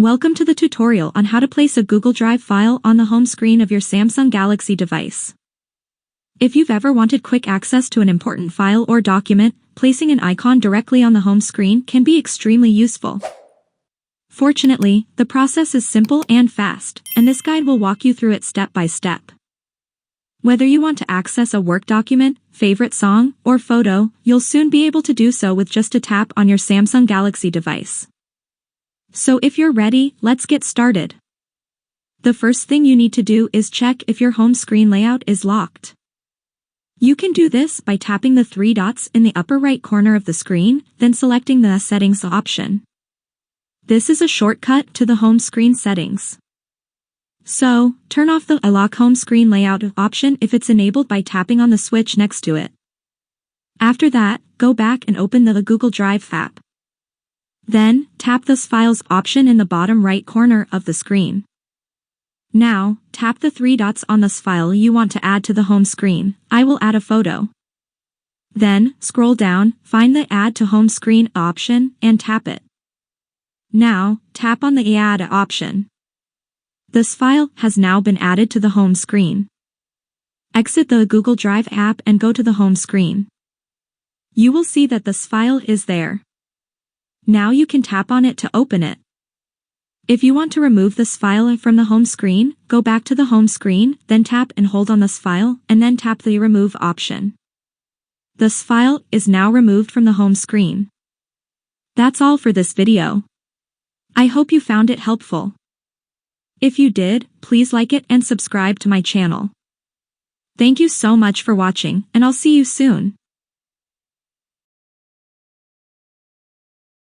Welcome to the tutorial on how to place a Google Drive file on the home screen of your Samsung Galaxy device. If you've ever wanted quick access to an important file or document, placing an icon directly on the home screen can be extremely useful. Fortunately, the process is simple and fast, and this guide will walk you through it step by step. Whether you want to access a work document, favorite song, or photo, you'll soon be able to do so with just a tap on your Samsung Galaxy device. So if you're ready, let's get started. The first thing you need to do is check if your home screen layout is locked. You can do this by tapping the three dots in the upper right corner of the screen, then selecting the Settings option. This is a shortcut to the home screen settings. So, turn off the Lock Home Screen Layout option if it's enabled by tapping on the switch next to it. After that, go back and open the Google Drive app. Then, tap the Files option in the bottom right corner of the screen. Now, tap the three dots on the file you want to add to the home screen. I will add a photo. Then, scroll down, find the Add to Home Screen option, and tap it. Now, tap on the Add option. This file has now been added to the home screen. Exit the Google Drive app and go to the home screen. You will see that this file is there. Now you can tap on it to open it. If you want to remove this file from the home screen, go back to the home screen, then tap and hold on this file, and then tap the Remove option. This file is now removed from the home screen. That's all for this video. I hope you found it helpful. If you did, please like it and subscribe to my channel. Thank you so much for watching, and I'll see you soon.